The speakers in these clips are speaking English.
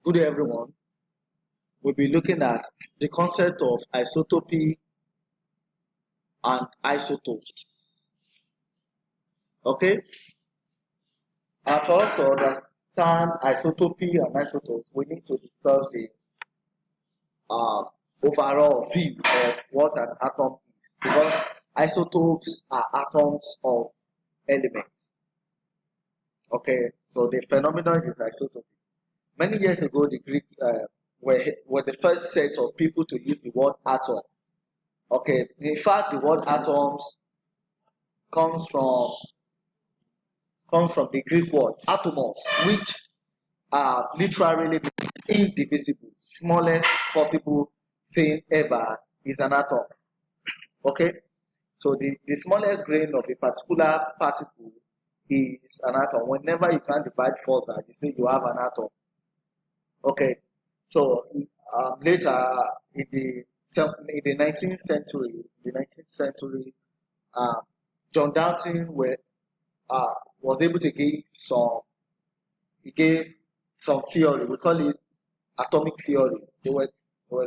Good day, everyone. We'll be looking at the concept of isotopy and isotopes. Okay? And for us to understand isotopy and isotopes, we need to discuss the overall view of what an atom is. Because isotopes are atoms of elements. Okay? So the phenomenon is isotopy. Many years ago, the Greeks were the first set of people to use the word atom. Okay, in fact, the word atoms comes from the Greek word atomos, which literally means indivisible, smallest possible thing ever is an atom. Okay, so the smallest grain of a particular particle is an atom. Whenever you can divide further, you say you have an atom. Okay, so later in the 19th century, um, John Dalton was able to give he gave some theory. We call it atomic theory. There were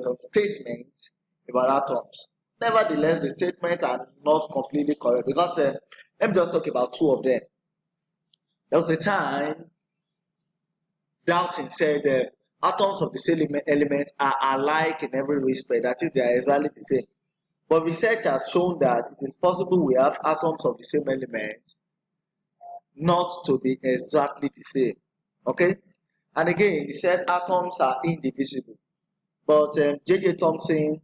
some statements about atoms. Nevertheless, the statements are not completely correct because let me just talk about two of them. There was a time Dalton said atoms of the same element are alike in every respect. That is, they are exactly the same. But research has shown that it is possible we have atoms of the same element not to be exactly the same. Okay? And again, he said atoms are indivisible. But J.J. Thomson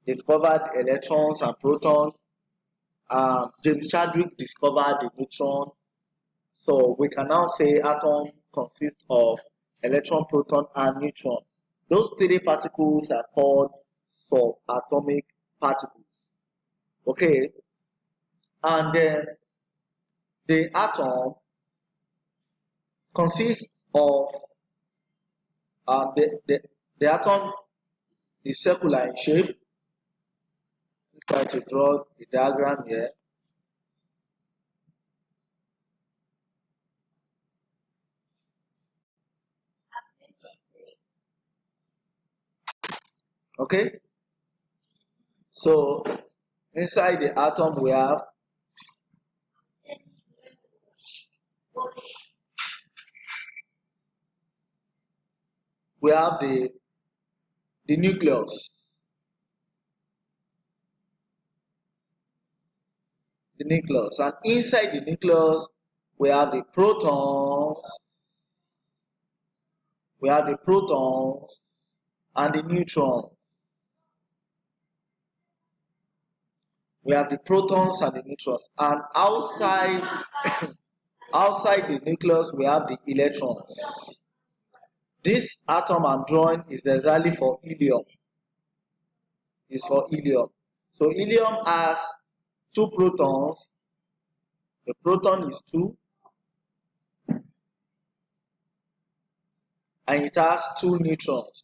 discovered electrons and protons. James Chadwick discovered the neutron. So we can now say atom consists of electron, proton, and neutron. Those three particles are called subatomic particles. Okay? And then the atom consists of the atom is circular in shape. Let's try to draw the diagram here. Okay, so inside the atom we have the nucleus. The nucleus, and inside the nucleus we have the protons, and the neutrons. We have the protons and the neutrons, and outside outside the nucleus we have the electrons. This atom I'm drawing is exactly for helium. Is for helium. So helium has two protons. The proton is 2, and it has 2 neutrons.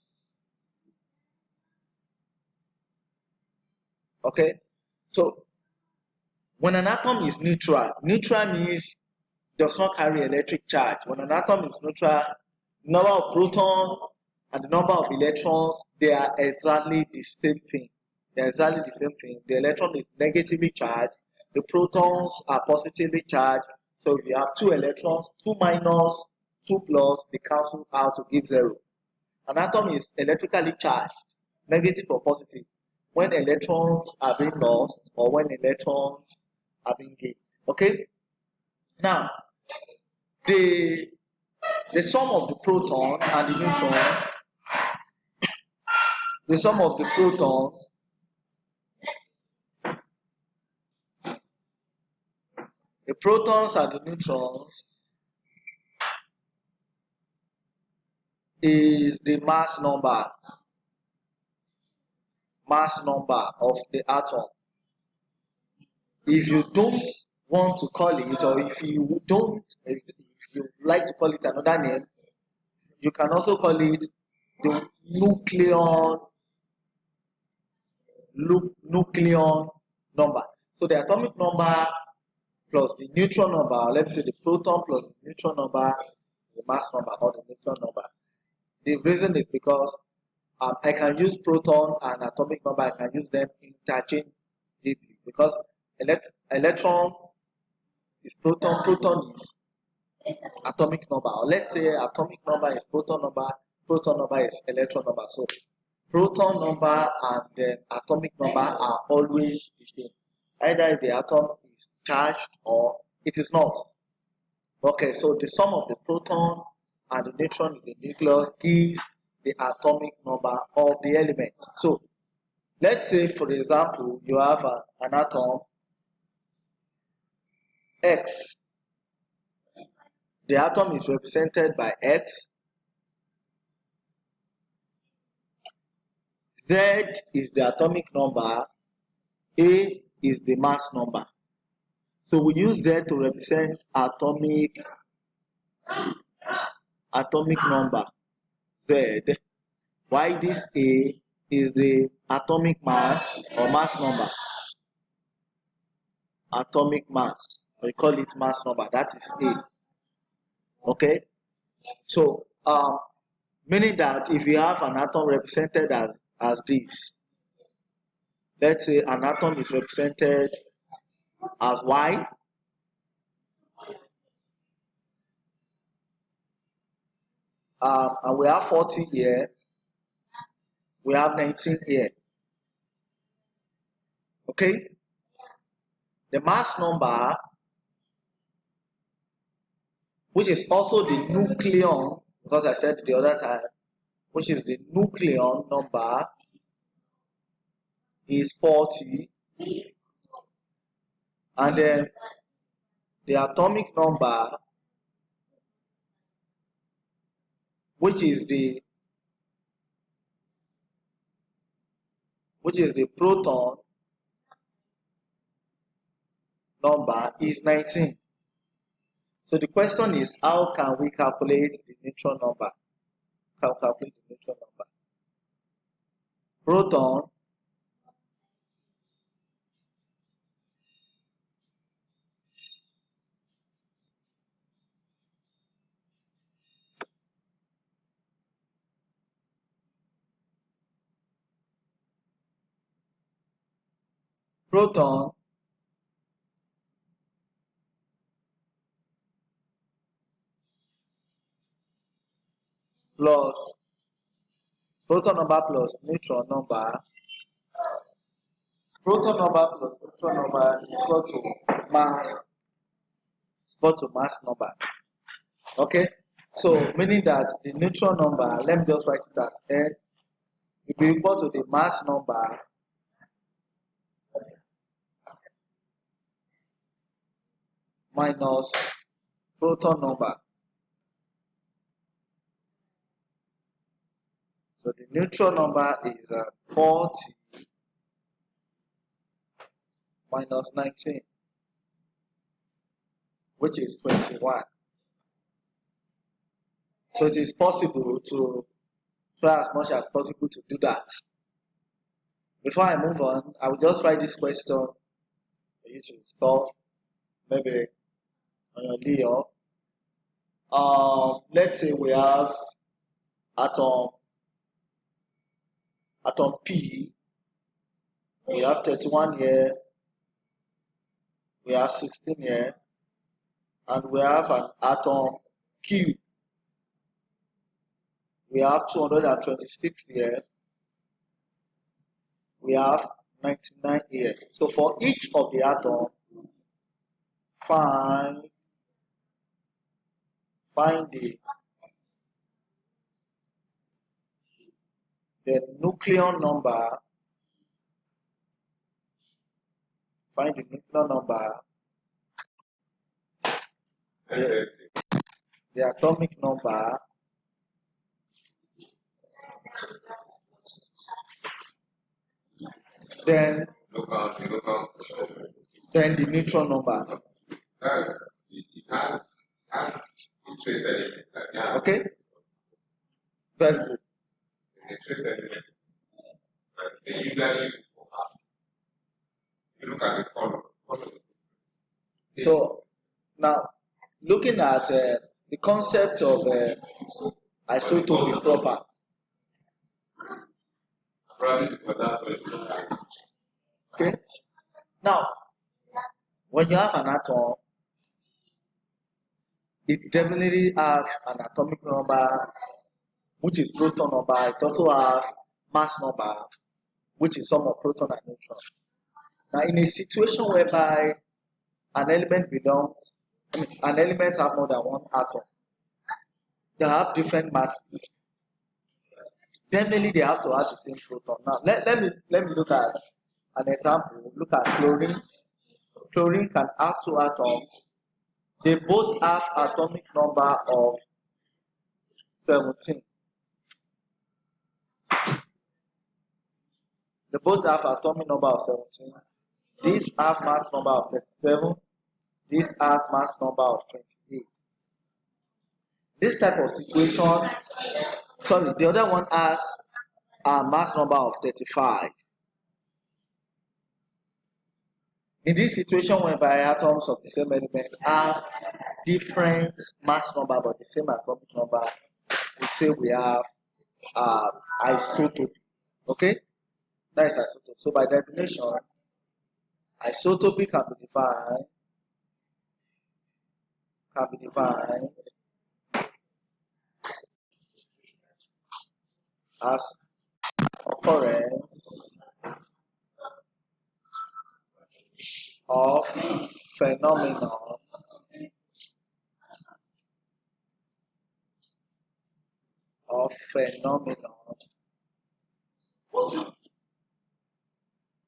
Okay, so when an atom is neutral means does not carry electric charge. When an atom is neutral, number of protons and the number of electrons, they are exactly the same thing. The electron is negatively charged, the protons are positively charged. So if you have 2 electrons, 2 minus, 2 plus, they cancel out to give 0. An atom is electrically charged, negative or positive, when electrons are being lost or when electrons are being gained. Okay? Now, the sum of the proton and the neutron, the sum of the protons and the neutrons is the mass number of the atom. If you don't want to call it, or if you like to call it another name, you can also call it the nucleon number. So the atomic number plus the neutron number, let's say the proton plus the neutron number, the mass number or the neutron number. The reason is because I can use proton and atomic number, I can use them interchangeably because electron is proton, proton is atomic number. Or let's say atomic number is proton number is electron number. So proton number and then atomic number are always the same. Either if the atom is charged or it is not. Okay, so the sum of the proton and the neutron in the nucleus gives the atomic number of the element. So let's say, for example, you have an atom X. The atom is represented by X. Z is the atomic number. A is the mass number. So we use Z to represent atomic number Z. Why this A is the atomic mass or mass number. Atomic mass. We call it mass number. That is A. Okay. So meaning that if you have an atom represented as this, let's say an atom is represented as Y, and we have 40 here, we have 19 here. Okay? The mass number, which is also the nucleon, because I said the other time, which is the nucleon number, is 40. And then the atomic number, which is the proton number, is 19. So the question is, how can we calculate the neutron number? Calculate the neutron number. Proton plus proton number plus neutron number. Proton number plus neutron number is equal to mass number. Okay, so meaning that the neutron number, let me just write it as N, will be equal to the mass number minus proton number. So the neutron number is 40 minus 19, which is 21. So it is possible to try as much as possible to do that. Before I move on, I will just write this question for you to solve, maybe on your Leo. Let's say we have atom P. We have 31 here. We have 16 here, and we have an atom Q. We have 226 here. We have 99 here. So for each of the atoms, find the nucleon number. Find the nucleon number, the atomic number, then the neutron number. Okay? Very good. So now looking at the concept of isotopy proper. Probably because that's what it's. Okay. Now, when you have an atom, it definitely has an atomic number, which is proton number. It also has mass number, which is sum of proton and neutron. Now, in a situation whereby an element belongs, an element have more than one atom, they have different masses. Definitely, they have to have the same proton. Now, let me look at an example. Look at chlorine. Chlorine can have two atoms. They both have atomic number of 17. They both have atomic number of 17. This have mass number of 37. This has mass number of 28. This type of situation, sorry, the other one has a mass number of 35. In this situation whereby atoms of the same element have different mass number but the same atomic number, we say we have isotopy. Okay? That is isotopy. So by definition, isotopy can be defined as occurrence of phenomenon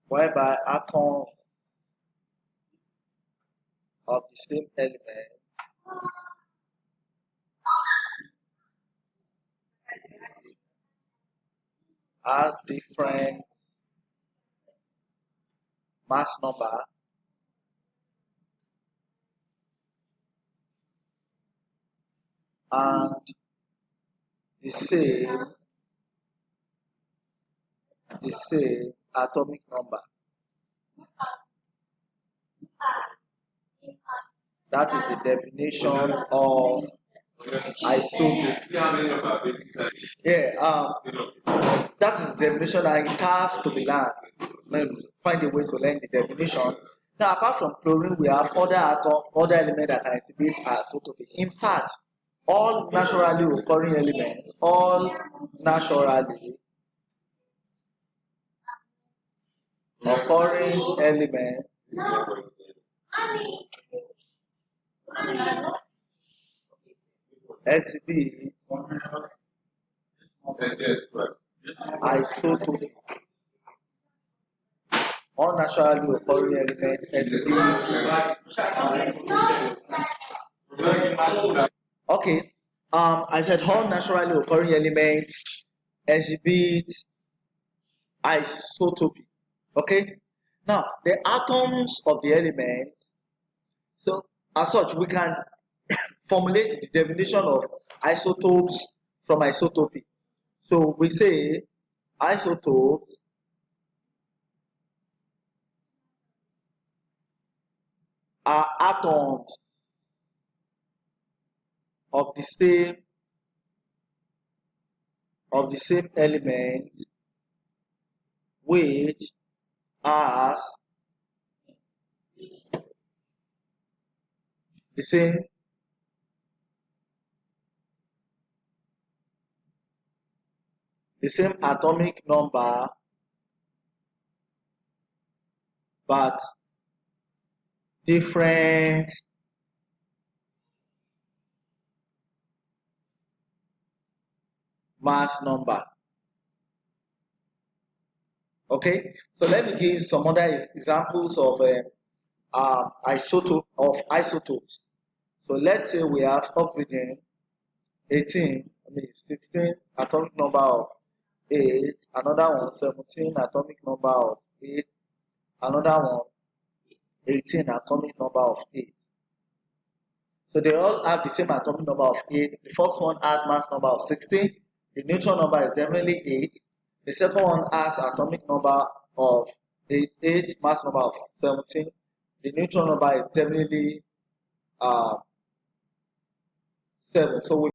whereby atoms of the same element has different mass number and the same atomic number. That is the definition of isotopy. Yeah, that is the definition, and it has to be learned. Find a way to learn the definition. Now, apart from chlorine, we have other elements that can exhibit isotopy. In fact, all naturally occurring elements, exhibit isotopy. All naturally occurring elements exhibit. Okay. I said all naturally occurring elements exhibit isotopy. Okay. Now, the atoms of the element. So, as such, we can formulate the definition of isotopes from isotopy. So, we say isotopes are atoms of the same element which has the same atomic number but different mass number. Okay, so let me give some other examples of isotopes. So let's say we have oxygen 16 atomic number of 8, another one 17 atomic number of 8, another one 18 atomic number of 8. So they all have the same atomic number of 8. The first one has mass number of 16. The neutron number is definitely 8. The second one has atomic number of 8, mass number of 17. The neutron number is definitely 7. So we